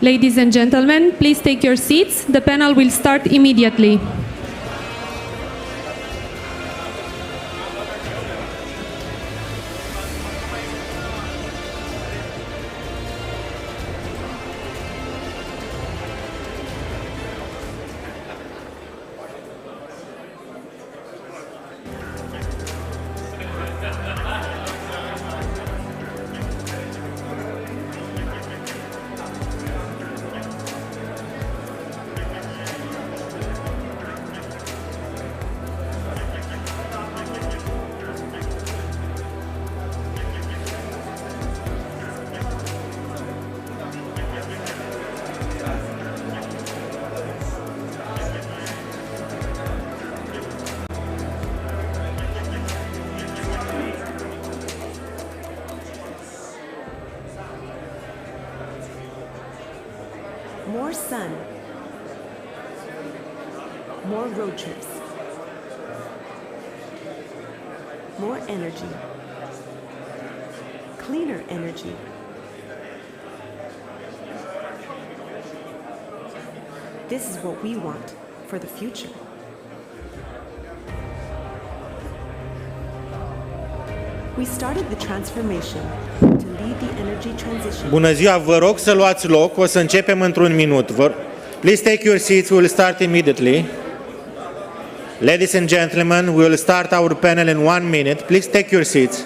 Ladies and gentlemen, please take your seats. The panel will start immediately. More sun, more road trips, more energy, cleaner energy. This is what we want for the future. We started the transformation to lead the energy transition. Bună ziua, vă rog să luați loc, o să începem într-un minut. Please take your seats, we will start immediately. Ladies and gentlemen, we will start our panel in 1 minute. Please take your seats.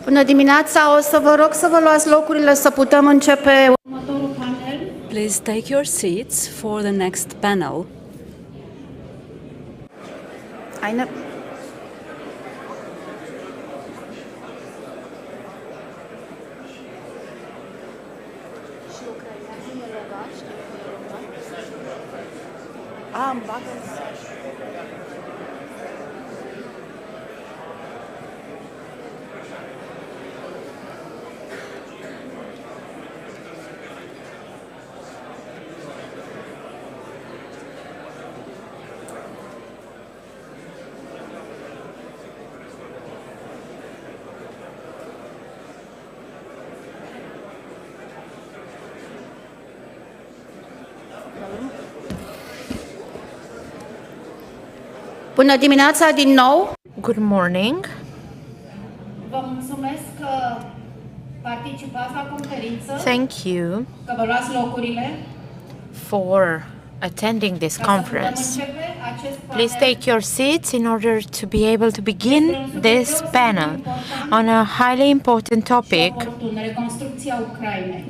Bună dimineața, o să vă rog să vă luați locurile să putem începe următorul panel. Please take your seats for the next panel. Bună dimineața din nou. Good morning. Vă mulțumesc că participați la conferință. Thank you Că vă luați locurile. for attending this conference. Please take your seats in order to be able to begin this panel on a highly important topic,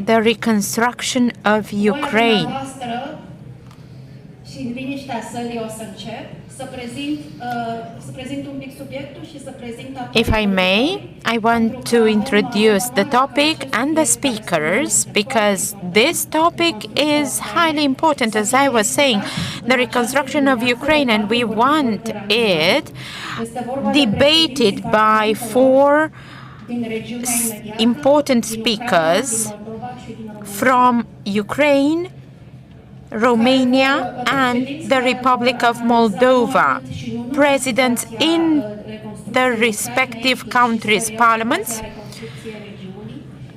the reconstruction of Ukraine. Și în liniștea sălii o să încep. If I may, I want to introduce the topic and the speakers because this topic is highly important. As I was saying, the reconstruction of Ukraine, and we want it debated by four important speakers from Ukraine, Romania, and the Republic of Moldova, presidents in the respective countries' parliaments.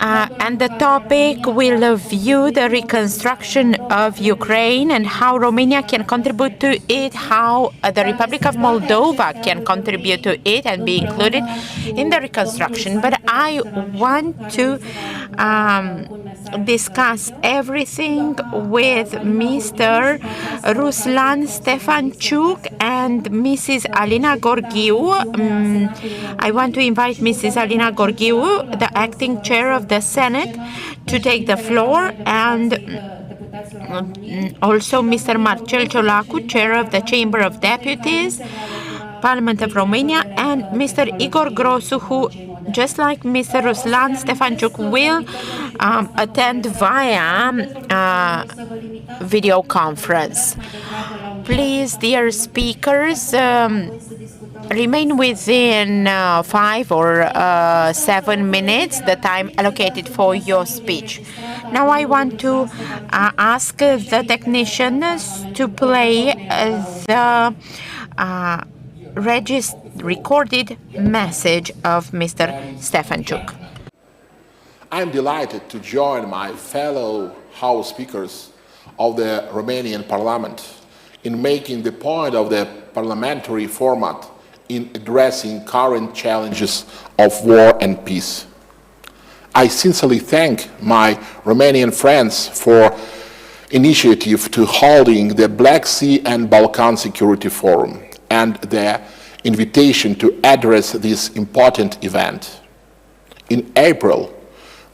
And the topic will view the reconstruction of Ukraine and how Romania can contribute to it, how the Republic of Moldova can contribute to it and be included in the reconstruction. But I want to discuss everything with Mr. Ruslan STEFANCHUK and Mrs. Alina GORGHIU. I want to invite Mrs. Alina GORGHIU, the acting chair of the Senate, to take the floor, and also Mr. Marcel, chair of the Chamber of Deputies, Parliament of Romania, and Mr. Igor GROSU, who, just like Mr. Ruslan STEFANCHUK, will attend via video conference. Please, dear speakers, remain within 5 or 7 minutes, the time allocated for your speech. Now I want to ask the technicians to play the recorded message of Mr. STEFANCHUK. I'm delighted to join my fellow House speakers of the Romanian Parliament in making the point of the parliamentary format in addressing current challenges of war and peace. I sincerely thank my Romanian friends for initiative to holding the Black Sea and Balkan Security Forum and their invitation to address this important event. In April,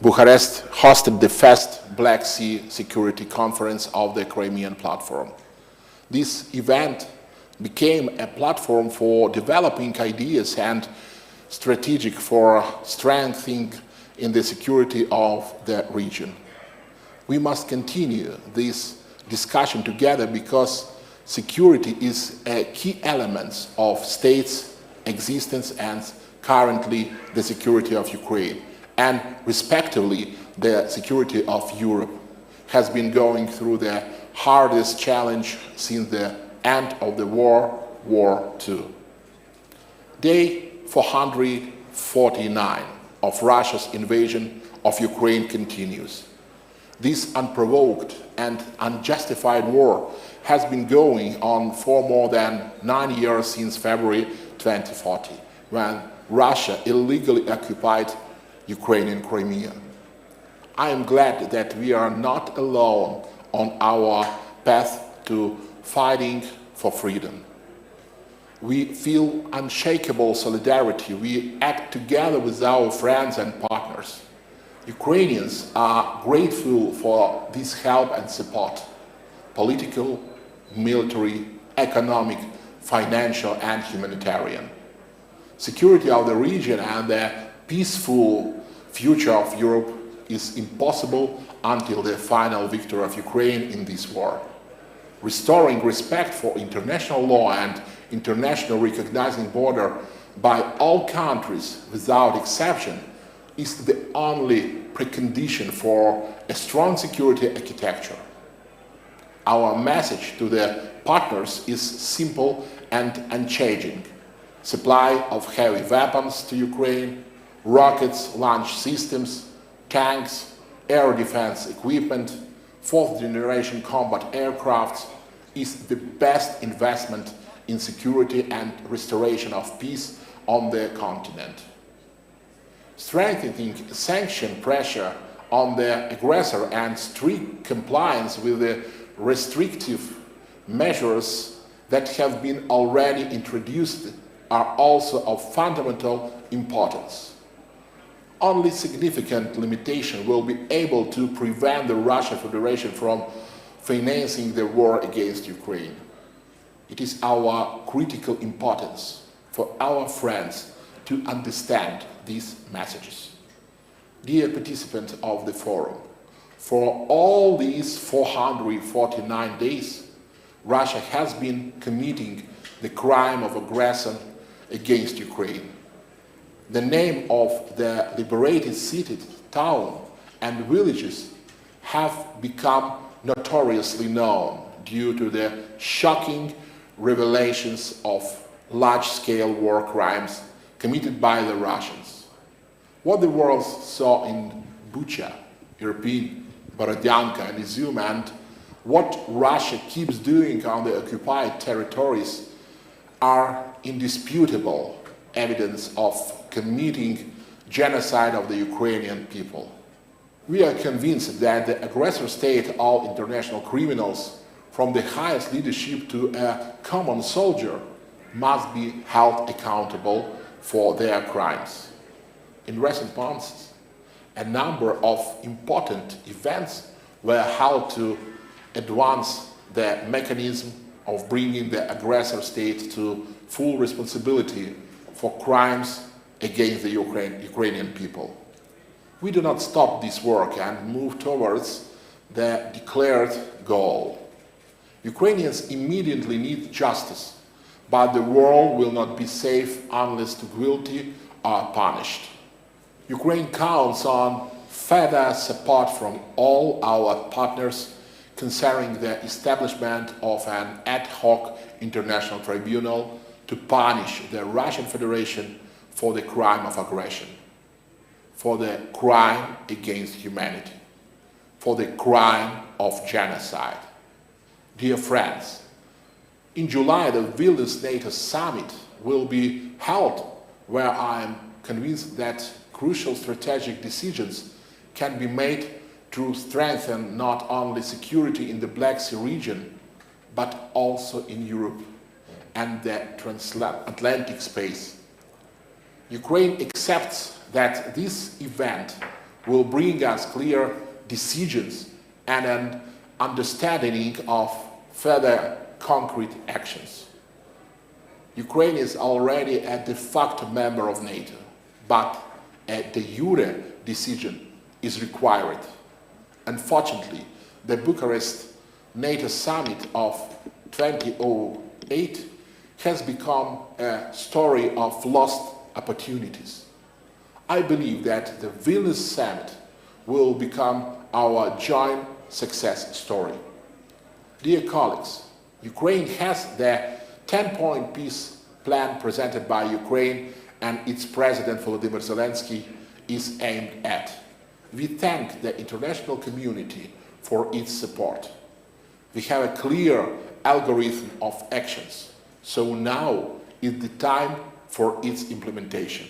Bucharest hosted the first Black Sea Security Conference of the Crimean Platform. This event became a platform for developing ideas and strategic for strengthening in the security of the region. We must continue this discussion together because security is a key element of states' existence and currently the security of Ukraine, and respectively the security of Europe has been going through the hardest challenge since the end of the World War II. Day 449 of Russia's invasion of Ukraine continues. This unprovoked and unjustified war has been going on for more than 9 years since February 2014, when Russia illegally occupied Ukrainian Crimea. I am glad that we are not alone on our path to fighting for freedom. We feel unshakable solidarity. We act together with our friends and partners. Ukrainians are grateful for this help and support, political, military, economic, financial, and humanitarian. Security of the region and the peaceful future of Europe is impossible until the final victory of Ukraine in this war. Restoring respect for international law and international recognizing border by all countries without exception is the only precondition for a strong security architecture. Our message to the partners is simple and unchanging. Supply of heavy weapons to Ukraine, rockets, launch systems, tanks, air defense equipment, fourth-generation combat aircrafts is the best investment in security and restoration of peace on the continent. Strengthening sanction pressure on the aggressor and strict compliance with the restrictive measures that have been already introduced are also of fundamental importance. Only significant limitation will be able to prevent the Russian Federation from financing the war against Ukraine. It is our critical importance for our friends to understand these messages. Dear participants of the forum, for all these 449 days, Russia has been committing the crime of aggression against Ukraine. The name of the liberated cities, towns, and villages have become notoriously known due to the shocking revelations of large-scale war crimes committed by the Russians. What the world saw in Bucha, Irpin, Borodyanka, and Izum, and what Russia keeps doing on the occupied territories are indisputable evidence of committing genocide of the Ukrainian people. We are convinced that the aggressor state, all international criminals, from the highest leadership to a common soldier, must be held accountable for their crimes. In recent months, a number of important events were held to advance the mechanism of bringing the aggressor state to full responsibility for crimes against the Ukrainian people. We do not stop this work and move towards the declared goal. Ukrainians immediately need justice, but the world will not be safe unless the guilty are punished. Ukraine counts on further support from all our partners concerning the establishment of an ad hoc international tribunal to punish the Russian Federation for the crime of aggression, for the crime against humanity, for the crime of genocide. Dear friends, in July, the Vilnius NATO summit will be held, where I am convinced that crucial strategic decisions can be made to strengthen not only security in the Black Sea region, but also in Europe and the transatlantic space. Ukraine accepts that this event will bring us clear decisions and an understanding of further concrete actions. Ukraine is already a de facto member of NATO, but a de jure decision is required. Unfortunately, the Bucharest NATO summit of 2008 has become a story of lost opportunities. I believe that the Vilnius summit will become our joint success story. Dear colleagues, Ukraine has the 10-point peace plan presented by Ukraine and its President Volodymyr Zelensky is aimed at. We thank the international community for its support. We have a clear algorithm of actions, so now is the time for its implementation.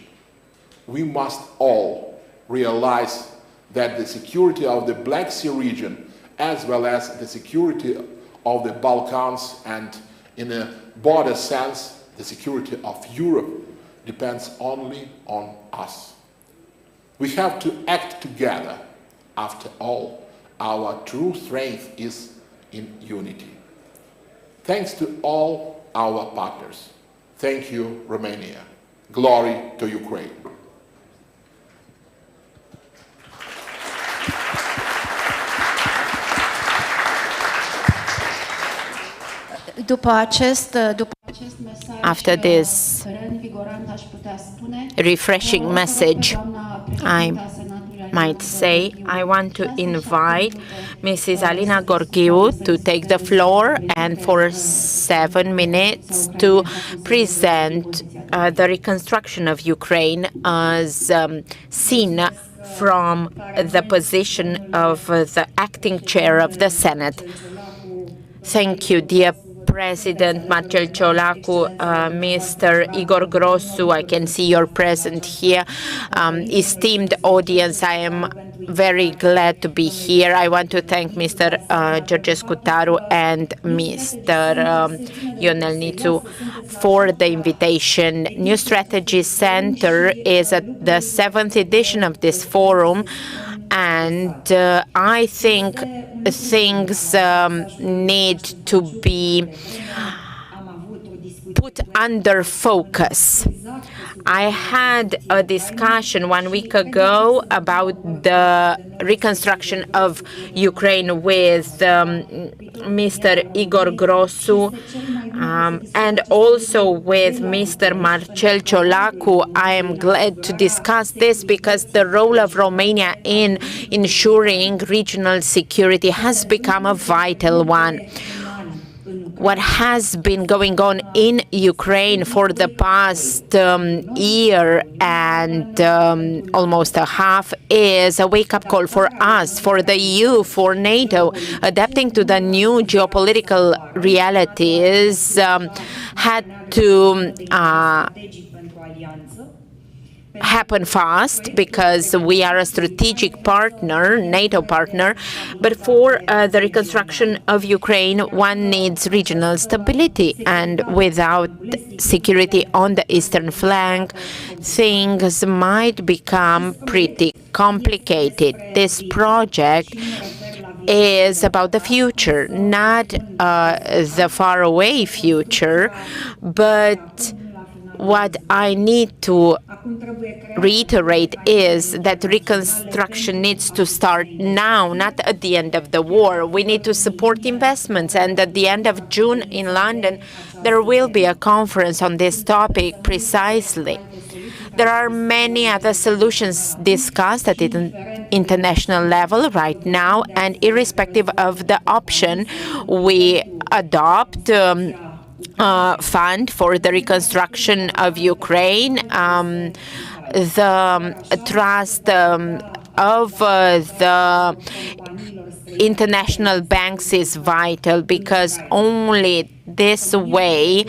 We must all realize that the security of the Black Sea region, as well as the security of the Balkans and, in a broader sense, the security of Europe, depends only on us. We have to act together. After all, our true strength is in unity. Thanks to all our partners. Thank you, Romania. Glory to Ukraine. After this refreshing message, I might say I want to invite Mrs. Alina GORGHIU to take the floor and for 7 minutes to present the reconstruction of Ukraine as seen from the position of the acting chair of the Senate. Thank you, dear President Marcel CIOLACU, Mr. Igor GROSU, I can see you're present here. Esteemed audience, I am very glad to be here. I want to thank Mr. Georgescu Taru and Mr. Ionel Nițu for the invitation. New Strategy Center is at the 7th edition of this forum, and I think things need to be put under focus. I had a discussion 1 week ago about the reconstruction of Ukraine with Mr. Igor GROSU and also with Mr. Marcel CIOLACU. I am glad to discuss this because the role of Romania in ensuring regional security has become a vital one. What has been going on in Ukraine for the past year and almost a half is a wake-up call for us, for the EU, for NATO. Adapting to the new geopolitical realities had to happen fast because we are a strategic partner, NATO partner, but for the reconstruction of Ukraine, one needs regional stability, and without security on the eastern flank, things might become pretty complicated. This project is about the future, not the faraway future, but what I need to reiterate is that reconstruction needs to start now, not at the end of the war. We need to support investments, and at the end of June in London, there will be a conference on this topic precisely. There are many other solutions discussed at the international level right now, and irrespective of the option we adopt, fund for the reconstruction of Ukraine, the trust of the international banks is vital, because only this way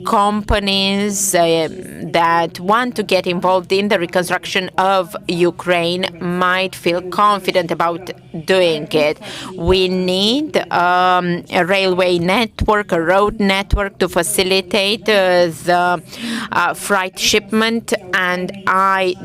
companies that want to get involved in the reconstruction of Ukraine might feel confident about doing it. We need a railway network, a road network to facilitate the freight shipment, and I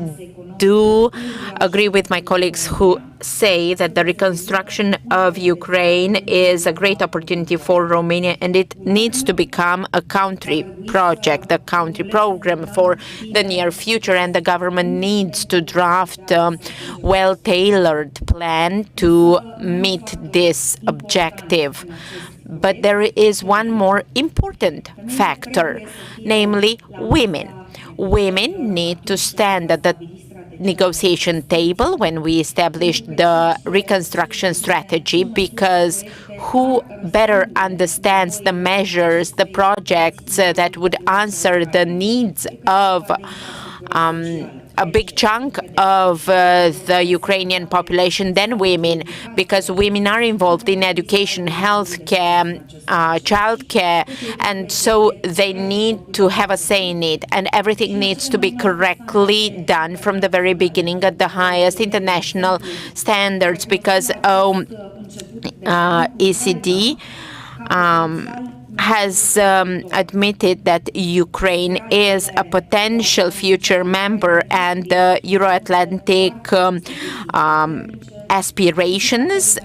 do agree with my colleagues who say that the reconstruction of Ukraine is a great opportunity for Romania, and it needs to become a country project, a country program for the near future, and the government needs to draft a well-tailored plan to meet this objective. But there is one more important factor, namely women. Women need to stand at the negotiation table when we established the reconstruction strategy, because who better understands the measures, the projects that would answer the needs of a big chunk of the Ukrainian population than women, because women are involved in education, healthcare, childcare, and so they need to have a say in it, and everything needs to be correctly done from the very beginning at the highest international standards, because ECD has admitted that Ukraine is a potential future member, and the Euro-Atlantic aspirations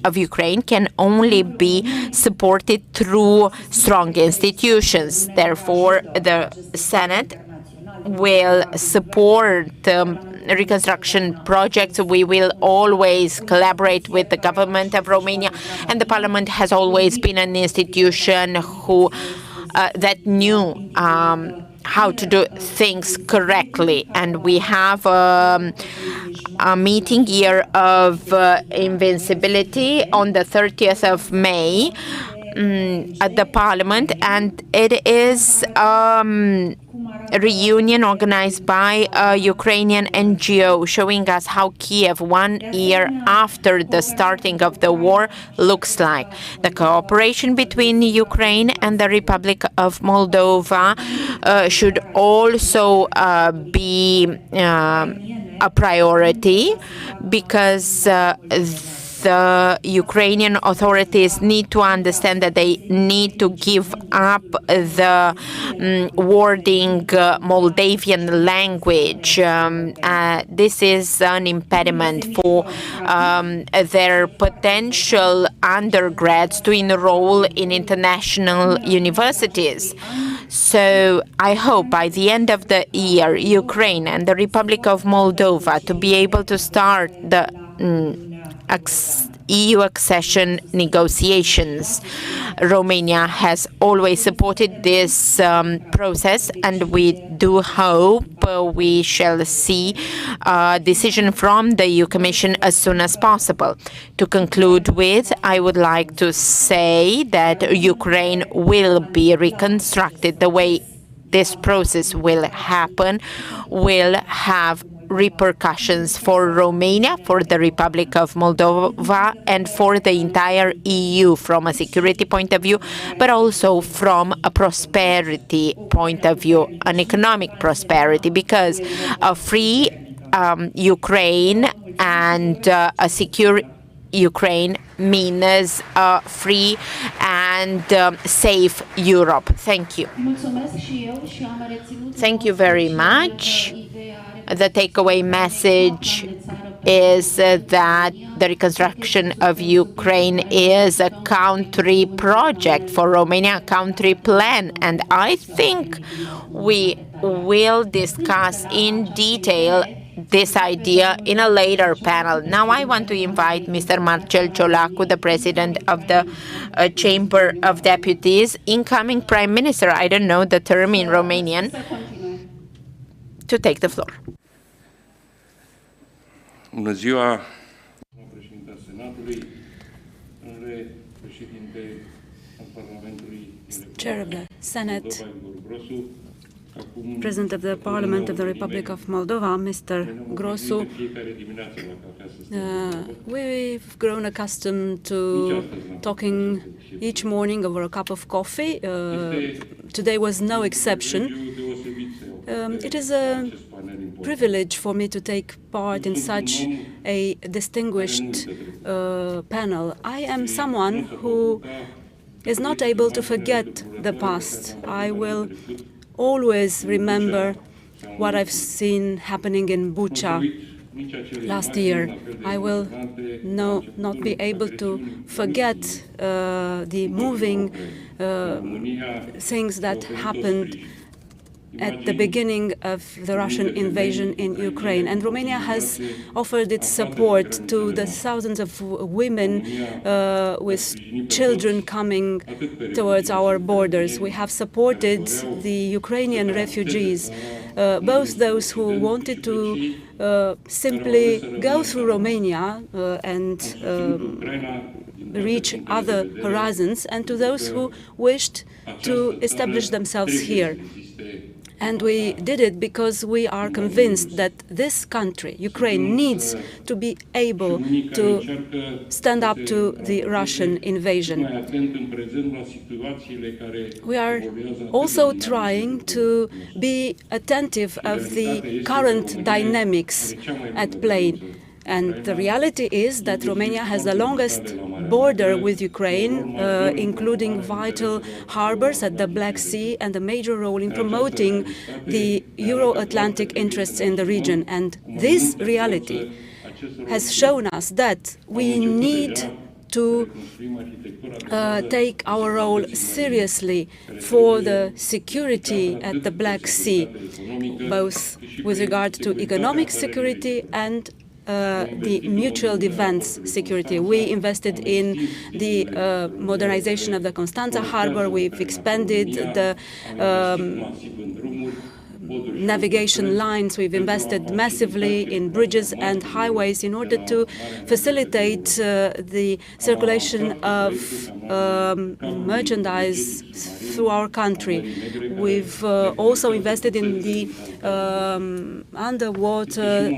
of Ukraine can only be supported through strong institutions. Therefore, the Senate will support reconstruction projects. We will always collaborate with the government of Romania, and the parliament has always been an institution who that knew how to do things correctly. And we have a meeting year of invincibility on the 30th of May at the parliament, and it is a reunion organized by a Ukrainian NGO, showing us how Kiev, 1 year after the starting of the war, looks like. The cooperation between Ukraine and the Republic of Moldova should also be a priority, because the Ukrainian authorities need to understand that they need to give up the wording Moldavian language. This is an impediment for their potential undergrads to enroll in international universities. So I hope by the end of the year, Ukraine and the Republic of Moldova to be able to start the EU accession negotiations. Romania has always supported this process, and we do hope we shall see a decision from the EU Commission as soon as possible. To conclude with, I would like to say that Ukraine will be reconstructed. The way this process will happen will have repercussions for Romania, for the Republic of Moldova, and for the entire EU from a security point of view, but also from a prosperity point of view, an economic prosperity, because a free Ukraine and a secure Ukraine means a free and safe Europe. Thank you. Thank you very much. The takeaway message is that the reconstruction of Ukraine is a country project for Romania, a country plan. And I think we will discuss in detail this idea in a later panel. Now I want to invite Mr. Marcel CIOLACU, the President of the Chamber of Deputies, incoming Prime Minister, I don't know the term in Romanian, to take the floor. Bună ziua, Chair of the Senate, President of the Parliament of the Republic of Moldova, Mr. GROSU. We've grown accustomed to talking each morning over a cup of coffee. Today was no exception. It is a privilege for me to take part in such a distinguished panel. I am someone who is not able to forget the past. I will always remember what I've seen happening in Bucha last year. I will not be able to forget the moving things that happened at the beginning of the Russian invasion in Ukraine. And Romania has offered its support to the thousands of women with children coming towards our borders. We have supported the Ukrainian refugees, both those who wanted to simply go through Romania and reach other horizons, and to those who wished to establish themselves here. And we did it because we are convinced that this country, Ukraine, needs to be able to stand up to the Russian invasion. We are also trying to be attentive of the current dynamics at play. And the reality is that Romania has the longest border with Ukraine, including vital harbors at the Black Sea and a major role in promoting the Euro-Atlantic interests in the region. And this reality has shown us that we need to take our role seriously for the security at the Black Sea, both with regard to economic security and the mutual defense security. We invested in the modernization of the Constanța harbor. We've expanded the navigation lines. We've invested massively in bridges and highways in order to facilitate the circulation of merchandise through our country. We've also invested in the underwater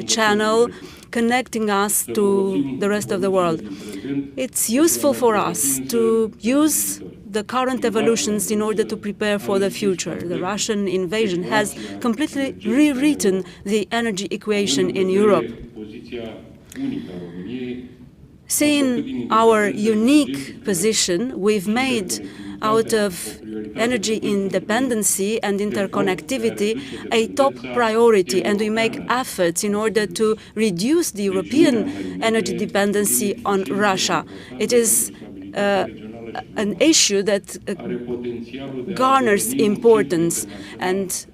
channel connecting us to the rest of the world. It's useful for us to use the current evolutions in order to prepare for the future. The Russian invasion has completely rewritten the energy equation in Europe. Seeing our unique position, we've made out of energy independency and interconnectivity a top priority, and we make efforts in order to reduce the European energy dependency on Russia. It is an issue that garners importance, and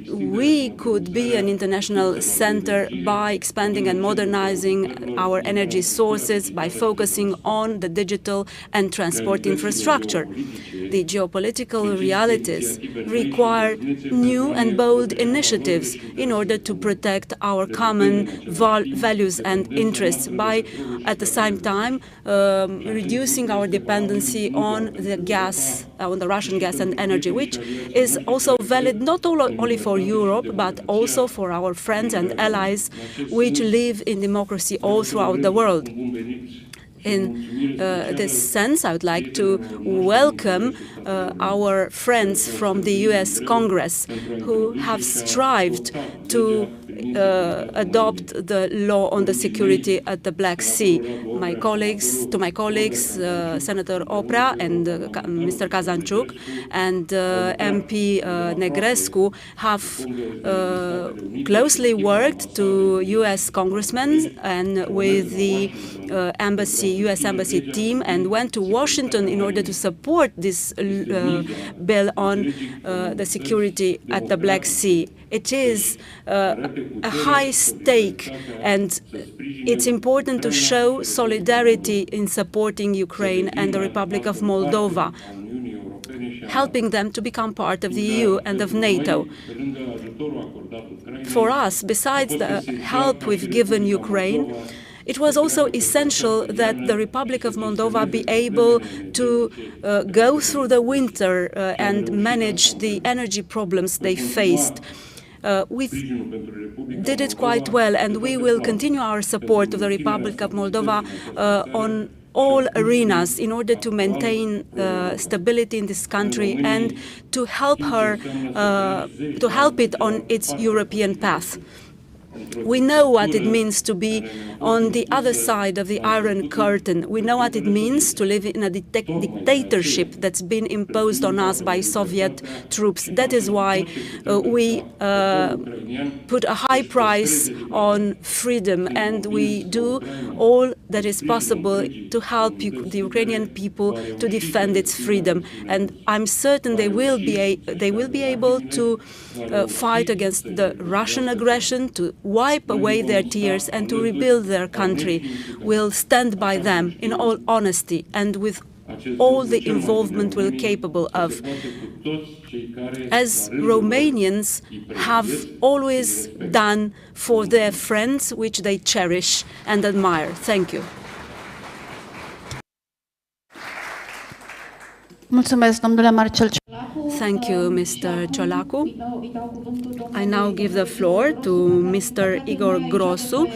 we could be an international center by expanding and modernizing our energy sources, by focusing on the digital and transport infrastructure. The geopolitical realities require new and bold initiatives in order to protect our common values and interests by, at the same time, reducing our dependency on the gas, on the Russian gas and energy, which is also valid not only for Europe, but also for our friends and allies which live in democracy all throughout the world. In this sense, I would like to welcome our friends from the US Congress who have strived to adopt the law on the security at the Black Sea. My colleagues, Senator Oprea and Mr. Kazanchuk and MP Negrescu have closely worked to US congressmen and with the US Embassy team, and went to Washington in order to support this bill on the security at the Black Sea. It is a high stake, and it's important to show solidarity in supporting Ukraine and the Republic of Moldova, helping them to become part of the EU and of NATO. For us, besides the help we've given Ukraine, it was also essential that the Republic of Moldova be able to go through the winter and manage the energy problems they faced. We did it quite well, and we will continue our support of the Republic of Moldova on all arenas in order to maintain stability in this country and to help it on its European path. We know what it means to be on the other side of the Iron Curtain. We know what it means to live in a dictatorship that's been imposed on us by Soviet troops. That is why we put a high price on freedom, and we do all that is possible to help the Ukrainian people to defend its freedom. And I'm certain they will be able to fight against the Russian aggression, to wipe away their tears and to rebuild their country. We'll stand by them in all honesty and with all the involvement we're capable of, as Romanians have always done for their friends, which they cherish and admire. Thank you. Mulțumesc, domnule Marcel. Thank you, Mr. CIOLACU. I now give the floor to Mr. Igor GROSU.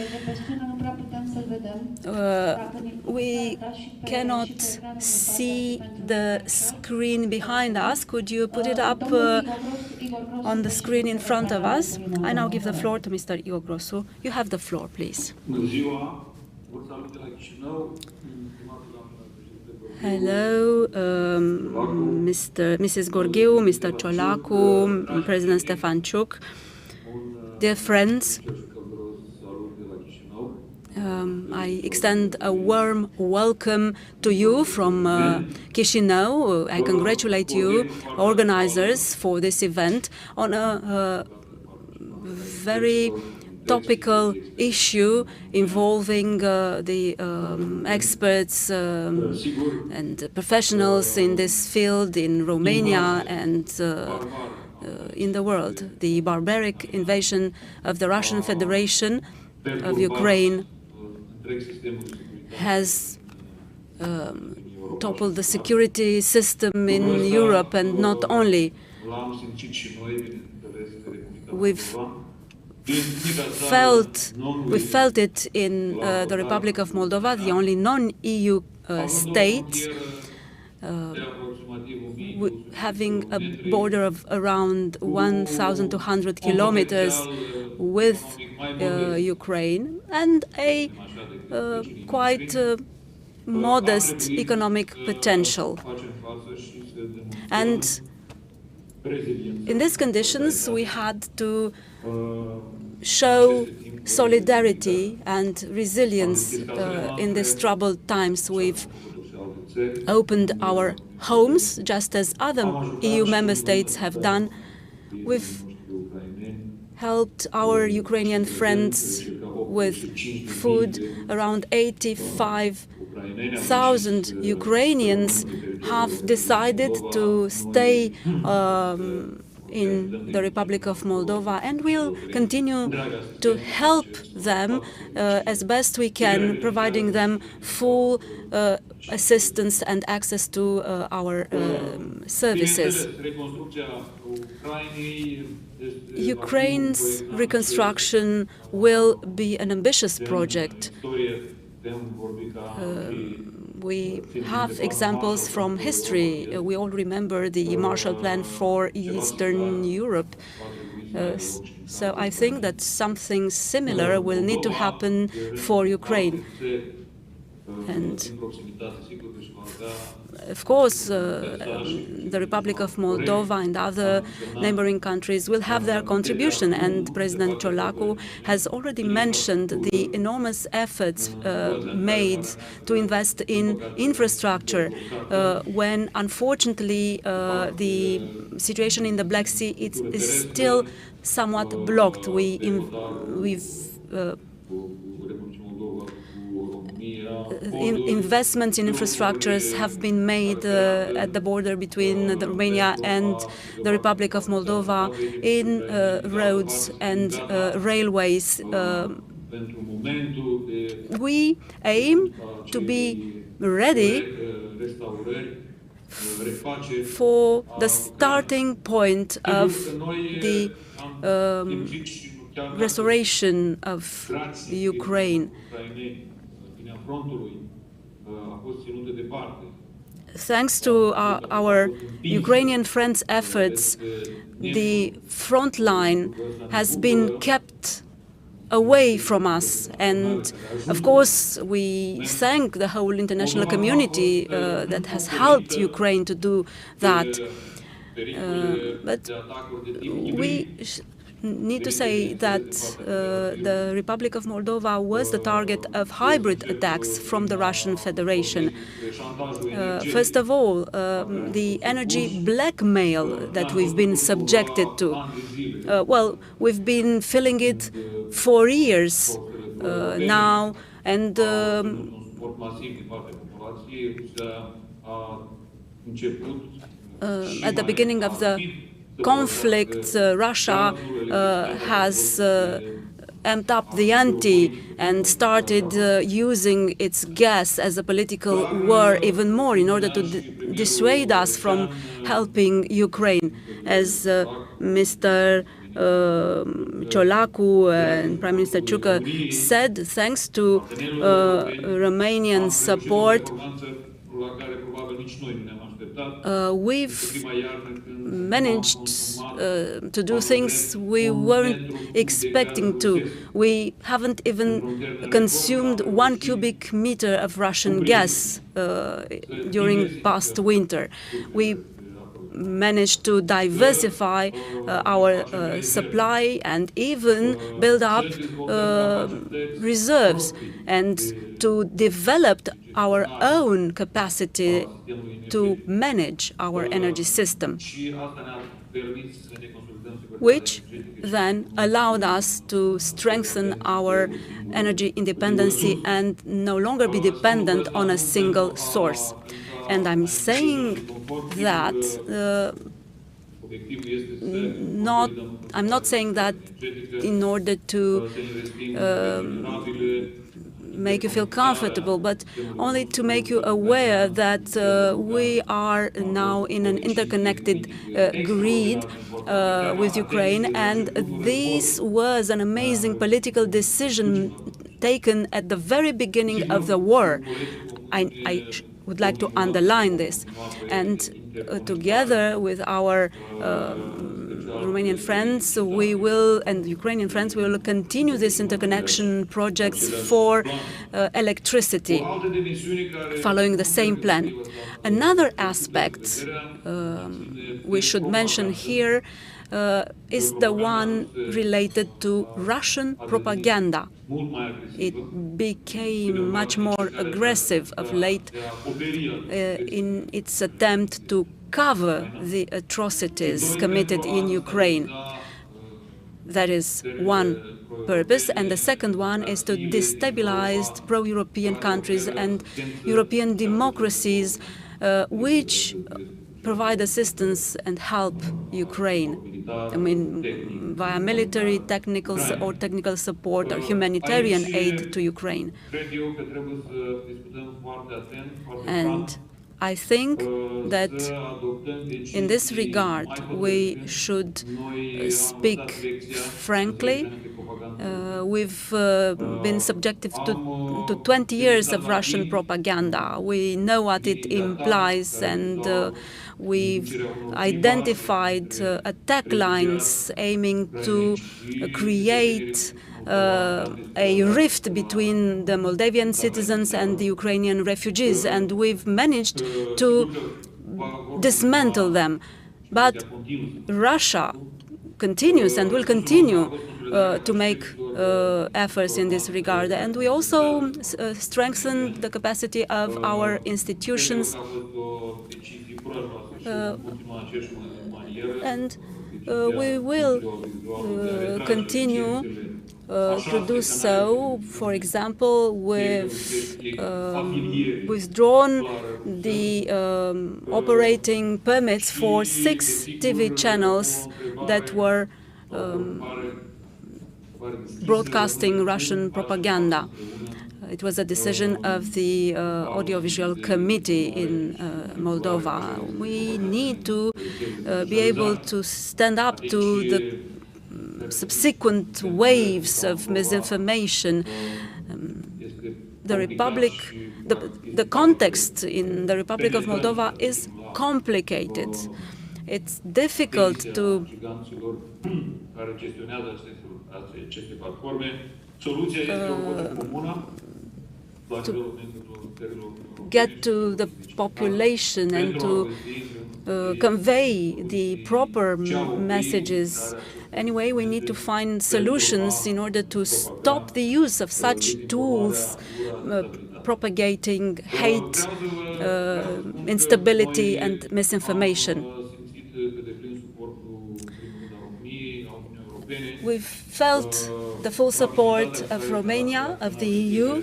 We cannot see the screen behind us. Could you put it up on the screen in front of us? I now give the floor to Mr. Igor GROSU. You have the floor, please. Hello, Mrs. GORGHIU, Mr. CIOLACU, President STEFANCHUK, dear friends. I extend a warm welcome to you from Chișinău. I congratulate you, organizers, for this event on a very topical issue involving the experts and professionals in this field in Romania and in the world. The barbaric invasion of the Russian Federation of Ukraine has toppled the security system in Europe, and not only. We felt it in the Republic of Moldova, the only non-EU state. having a border of around 1,200 kilometers with Ukraine and a quite modest economic potential. And in these conditions, we had to show solidarity and resilience in these troubled times. We've opened our homes, just as other EU member states have done. We've helped our Ukrainian friends with food. Around 85,000 Ukrainians have decided to stay in the Republic of Moldova, and we'll continue to help them as best we can, providing them full assistance and access to our services. Ukraine's reconstruction will be an ambitious project. We have examples from history. We all remember the Marshall Plan for Eastern Europe. So I think that something similar will need to happen for Ukraine. And of course, the Republic of Moldova and other neighboring countries will have their contribution, and President CIOLACU has already mentioned the enormous efforts made to invest in infrastructure when, unfortunately, the situation in the Black Sea is still somewhat blocked. Investments in infrastructures have been made at the border between Romania and the Republic of Moldova in roads and railways. We aim to be ready for the starting point of the restoration of Ukraine. Thanks to our Ukrainian friends' efforts, the front line has been kept away from us. And of course, we thank the whole international community that has helped Ukraine to do that. But we need to say that the Republic of Moldova was the target of hybrid attacks from the Russian Federation. First of all, the energy blackmail that we've been subjected to. Well, we've been feeling it for years now, and at the beginning of the conflict, Russia has amped up the ante and started using its gas as a political war even more in order to dissuade us from helping Ukraine. As Mr. CIOLACU and Prime Minister Ciucă said, thanks to Romanian support, we've managed to do things we weren't expecting to. We haven't even consumed 1 cubic meter of Russian gas during past winter. We managed to diversify our supply and even build up reserves and to develop our own capacity to manage our energy system, which then allowed us to strengthen our energy independency and no longer be dependent on a single source. And I'm saying that I'm not saying that in order to make you feel comfortable, but only to make you aware that we are now in an interconnected grid with Ukraine, and this was an amazing political decision taken at the very beginning of the war. I would like to underline this. And together with our Romanian friends, and Ukrainian friends, we will continue this interconnection projects for electricity, following the same plan. Another aspect we should mention here is the one related to Russian propaganda. It became much more aggressive of late in its attempt to cover the atrocities committed in Ukraine. That is one purpose. And the second one is to destabilize pro-European countries and European democracies which provide assistance and help Ukraine. I mean, via military, technical support or humanitarian aid to Ukraine. And I think that in this regard we should speak frankly. We've been subjected to 20 years of Russian propaganda. We know what it implies, and we've identified attack lines aiming to create a rift between the Moldavian citizens and the Ukrainian refugees, and we've managed to dismantle them. But Russia continues and will continue to make efforts in this regard. And we also strengthen the capacity of our institutions and we will continue to do so. For example, we've withdrawn the operating permits for 6 TV channels that were broadcasting Russian propaganda. It was a decision of the Audiovisual Committee in Moldova. We need to be able to stand up to the subsequent waves of misinformation. The context in the Republic of Moldova is complicated. It's difficult to get to the population and to convey the proper messages. Anyway, we need to find solutions in order to stop the use of such tools propagating hate, instability and misinformation. We've felt the full support of Romania, of the EU.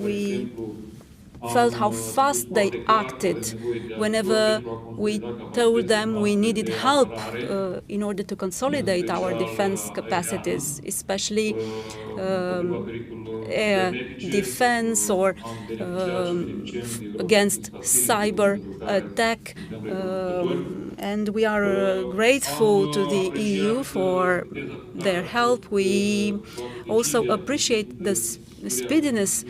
We felt how fast they acted whenever we told them we needed help in order to consolidate our defense capacities, especially air defense or against cyber attack. And we are grateful to the EU for their help. We also appreciate the speediness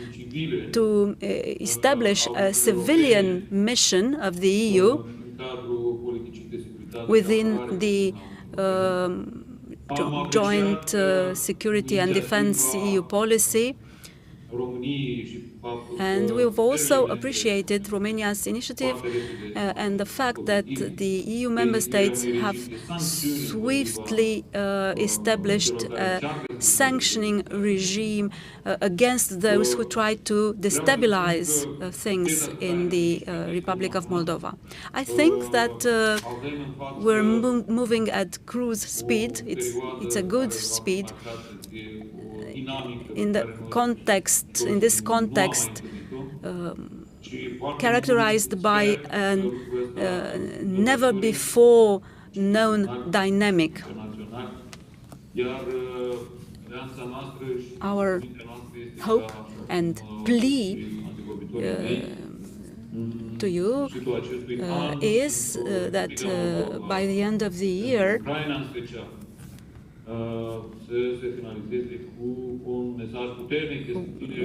to establish a civilian mission of the EU within the joint security and defense EU policy. And we've also appreciated Romania's initiative and the fact that the EU member states have swiftly established a sanctioning regime against those who try to destabilize things in the Republic of Moldova. I think that we're moving at cruise speed. It's a good speed. In this context, characterized by a never-before-known dynamic. Our hope and plea to you is that by the end of the year,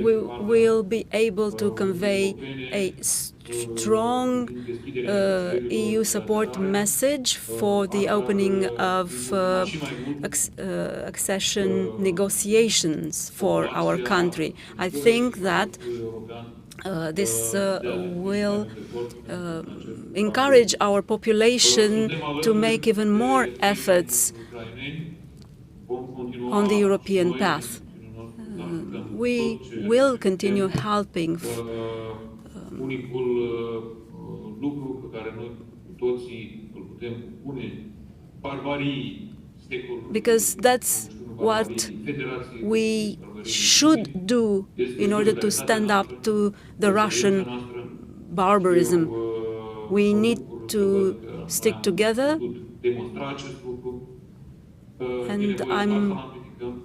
we will be able to convey a strong EU support message for the opening of accession negotiations for our country. I think that this will encourage our population to make even more efforts on the European path. We will continue helping because that's what we should do in order to stand up to the Russian barbarism. We need to stick together, and I'm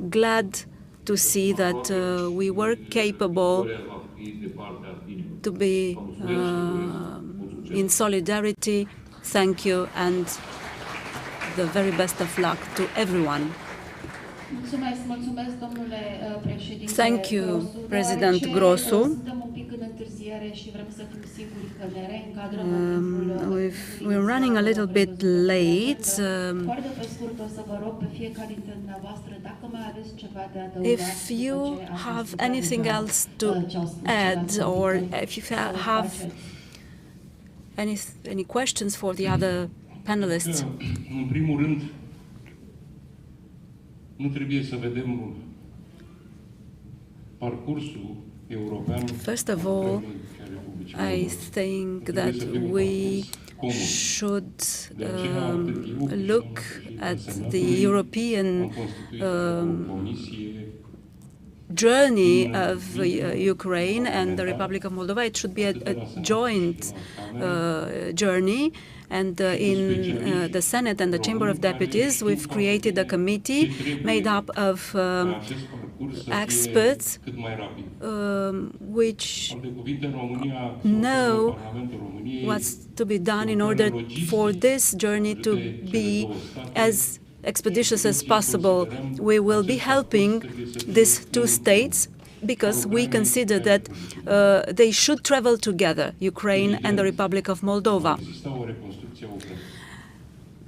glad to see that we were capable to be in solidarity. Thank you, and the very best of luck to everyone. Thank you, President GROSU. We're running a little bit late. If you have anything else to add, or if you have any questions for the other panelists. First of all, I think that we should look at the European journey of Ukraine and the Republic of Moldova. It should be a joint journey. And in the Senate and the Chamber of Deputies, we've created a committee made up of experts which know what's to be done in order for this journey to be as expeditious as possible. We will be helping these two states because we consider that they should travel together, Ukraine and the Republic of Moldova.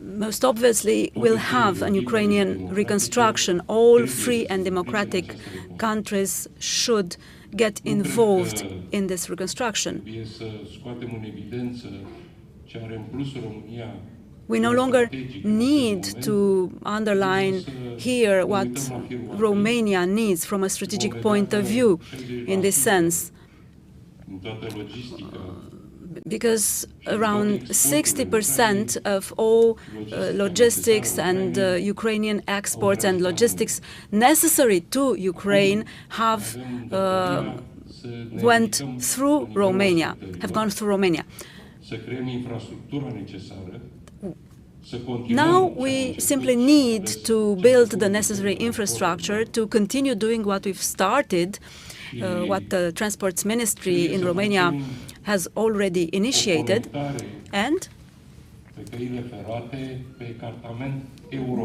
Most obviously, we'll have an Ukrainian reconstruction. All free and democratic countries should get involved in this reconstruction. We no longer need to underline here what Romania needs from a strategic point of view in this sense, because around 60% of all logistics and Ukrainian exports and logistics necessary to Ukraine have gone through Romania. Now we simply need to build the necessary infrastructure to continue doing what we've started, what the Transports Ministry in Romania has already initiated, and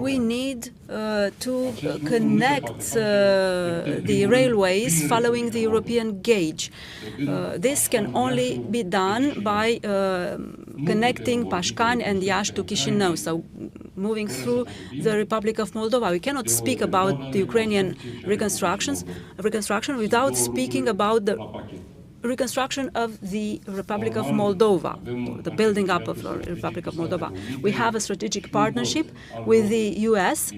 we need to connect the railways following the European gauge. This can only be done by connecting Pașcani and Iași to Chișinău, so moving through the Republic of Moldova. We cannot speak about the Ukrainian reconstruction without speaking about the reconstruction of the Republic of Moldova, the building up of the Republic of Moldova. We have a strategic partnership with the US,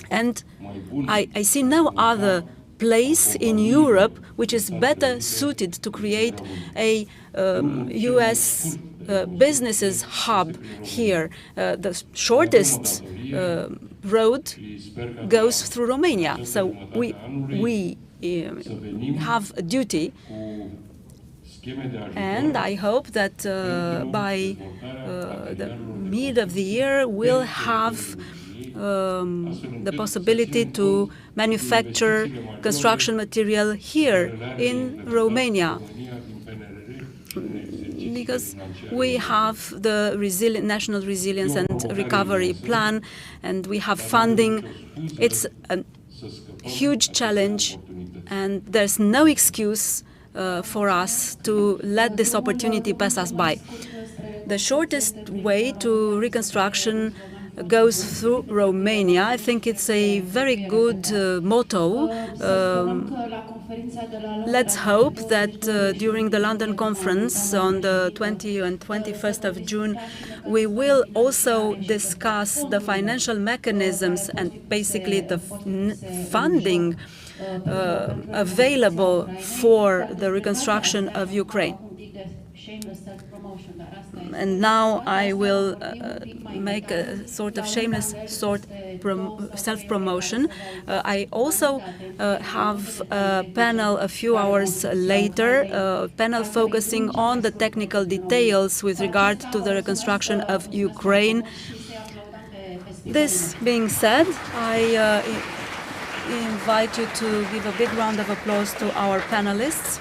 and I see no other place in Europe which is better suited to create a US businesses hub here. The shortest road goes through Romania, so we have a duty, and I hope that by the mid of the year we'll have the possibility to manufacture construction material here in Romania, because we have the National Resilience and Recovery Plan, and we have funding. It's a huge challenge, and there's no excuse for us to let this opportunity pass us by. The shortest way to reconstruction goes through Romania. I think it's a very good motto. Let's hope that during the London conference on the 20th and 21st of June, we will also discuss the financial mechanisms and basically the funding available for the reconstruction of Ukraine. And now I will make a sort of shameless self-promotion. I also have a panel a few hours later, a panel focusing on the technical details with regard to the reconstruction of Ukraine. This being said, I invite you to give a big round of applause to our panelists.